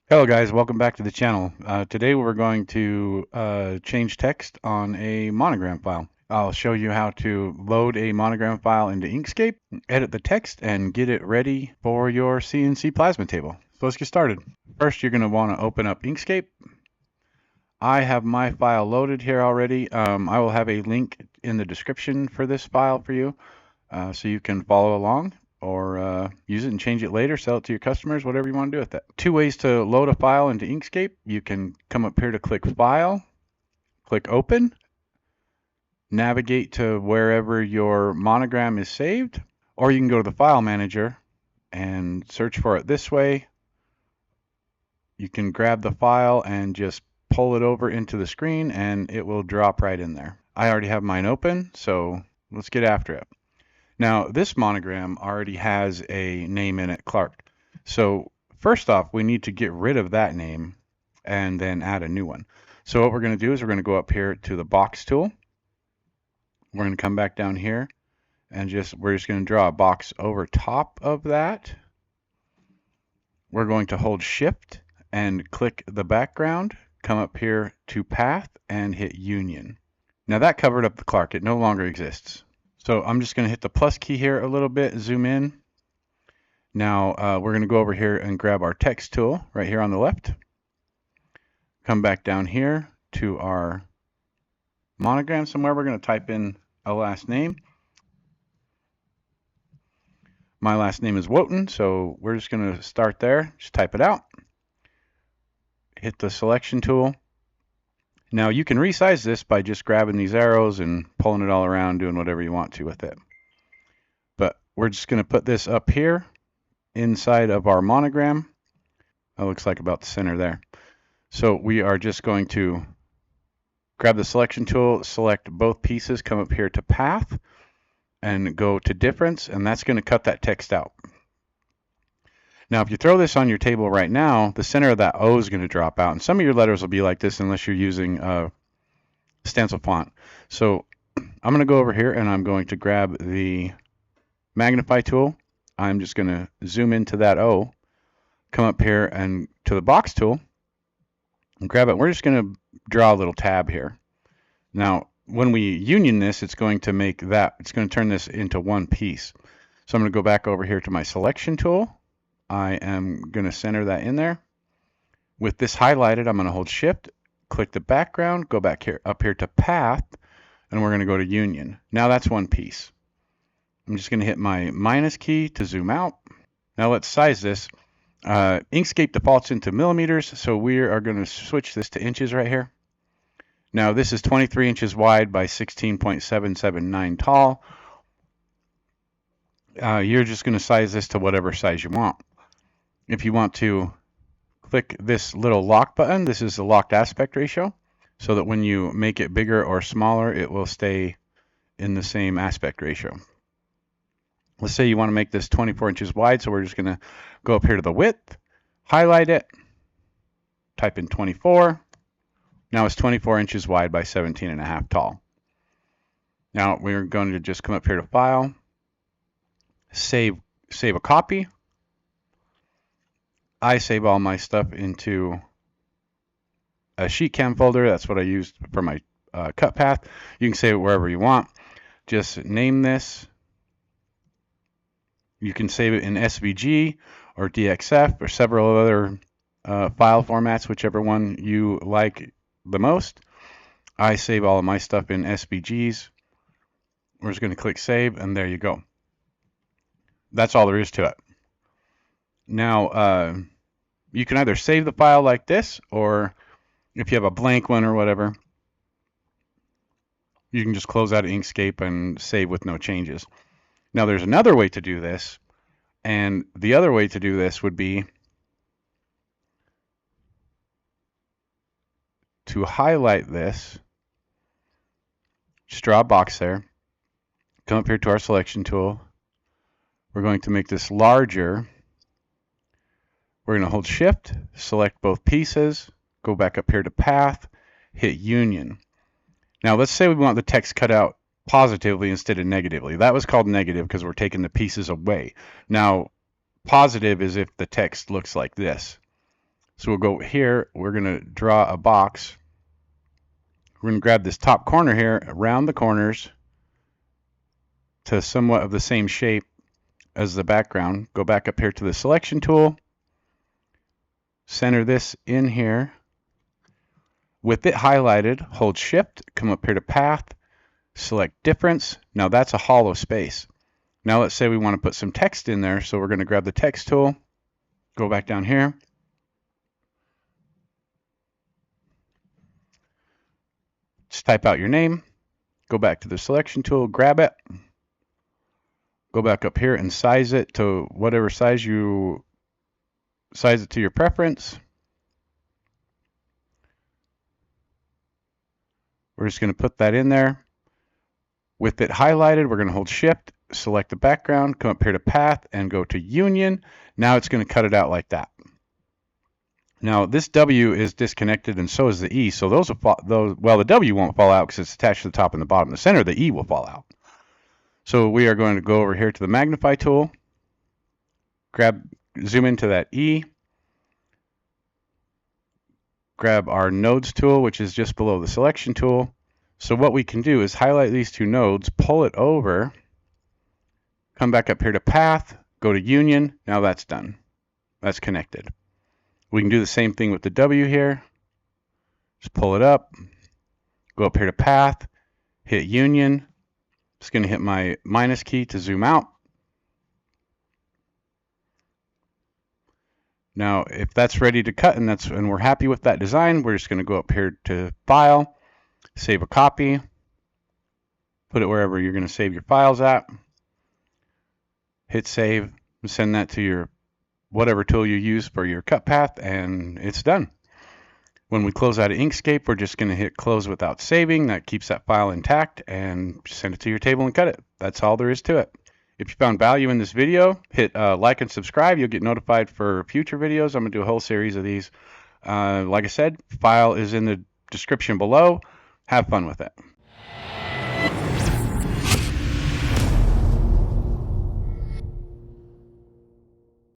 Hello guys, welcome back to the channel. Today we're going to change text on a monogram file. I'll show you how to load a monogram file into Inkscape, edit the text, and get it ready for your CNC plasma table. So let's get started. First, you're going to want to open up Inkscape. I have my file loaded here already. I will have a link in the description for this file for you, so you can follow along or use it and change it later, sell it to your customers, whatever you want to do with it. Two ways to load a file into Inkscape. You can come up here to click File, click Open, navigate to wherever your monogram is saved, or you can go to the File Manager and search for it this way. You can grab the file and just pull it over into the screen and it will drop right in there. I already have mine open, so let's get after it. Now, this monogram already has a name in it, Clark. So first off, we need to get rid of that name and then add a new one. So what we're going to do is we're going to go up here to the box tool. We're going to come back down here and we're just going to draw a box over top of that. We're going to hold Shift and click the background, come up here to Path and hit Union. Now that covered up the Clark. It no longer exists. So I'm just going to hit the plus key here a little bit, zoom in. Now we're going to go over here and grab our text tool right here on the left. Come back down here to our monogram somewhere. We're going to type in a last name. My last name is Wotan, so we're just going to start there. Just type it out. Hit the selection tool. Now you can resize this by just grabbing these arrows and pulling it all around, doing whatever you want to with it. But we're just going to put this up here inside of our monogram. That looks like about the center there. So we are just going to grab the selection tool, select both pieces, come up here to Path, and go to Difference, and that's going to cut that text out. Now, if you throw this on your table right now, the center of that O is going to drop out, and some of your letters will be like this unless you're using stencil font. So I'm going to go over here and I'm going to grab the magnify tool. I'm just going to zoom into that O, come up here and to the box tool and grab it. We're just going to draw a little tab here. Now, when we union this, it's going to turn this into one piece. So I'm going to go back over here to my selection tool. I am going to center that in there. With this highlighted, I'm going to hold Shift, click the background, go back here up here to Path, and we're going to go to Union. Now that's one piece. I'm just going to hit my minus key to zoom out. Now let's size this. Inkscape defaults into millimeters, so we are going to switch this to inches right here. Now this is 23 inches wide by 16.779 tall. You're just going to size this to whatever size you want. If you want to click this little lock button, this is the locked aspect ratio, so that when you make it bigger or smaller, it will stay in the same aspect ratio. Let's say you want to make this 24 inches wide, so we're just going to go up here to the width, highlight it, type in 24. Now it's 24 inches wide by 17.5 tall. Now we're going to just come up here to File, save a copy. I save all my stuff into a sheet cam folder. That's what I used for my cut path. You can save it wherever you want. Just name this. You can save it in SVG or DXF or several other file formats, whichever one you like the most. I save all of my stuff in SVGs. We're just going to click Save, and there you go. That's all there is to it. Now, you can either save the file like this, or if you have a blank one or whatever, you can just close out of Inkscape and save with no changes. Now, there's another way to do this, and the other way to do this would be to highlight this, just draw a box there, come up here to our selection tool. We're going to make this larger. We're going to hold Shift, select both pieces, go back up here to Path, hit Union. Now let's say we want the text cut out positively instead of negatively. That was called negative because we're taking the pieces away. Now positive is if the text looks like this. So we'll go here, we're going to draw a box. We're going to grab this top corner here, around the corners to somewhat of the same shape as the background. Go back up here to the selection tool, center this in here. With it highlighted, hold shift, come up here to path, select difference. Now that's a hollow space. Now let's say we want to put some text in there, so we're going to grab the text tool, go back down here, just type out your name, go back to the selection tool, grab it, go back up here and size it to whatever size you size it to your preference. We're just going to put that in there. With it highlighted, we're going to hold shift, select the background, come up here to path and go to union. Now it's going to cut it out like that. Now this W is disconnected and so is the E, so those will fall, well, the W won't fall out because it's attached to the top and the bottom. The center of the E will fall out. So we are going to go over here to the magnify tool, zoom into that E, grab our nodes tool, which is just below the selection tool. So what we can do is highlight these two nodes, pull it over, come back up here to path, go to union. Now that's done. That's connected. We can do the same thing with the W here. Just pull it up, go up here to path, hit union. Just going to hit my minus key to zoom out. Now, if that's ready to cut and we're happy with that design, we're just going to go up here to File, save a copy, put it wherever you're going to save your files at, hit save, and send that to your whatever tool you use for your cut path, and it's done. When we close out of Inkscape, we're just going to hit close without saving. That keeps that file intact, and send it to your table and cut it. That's all there is to it. If you found value in this video, hit like and subscribe. You'll get notified for future videos. I'm going to do a whole series of these. Like I said, file is in the description below. Have fun with it.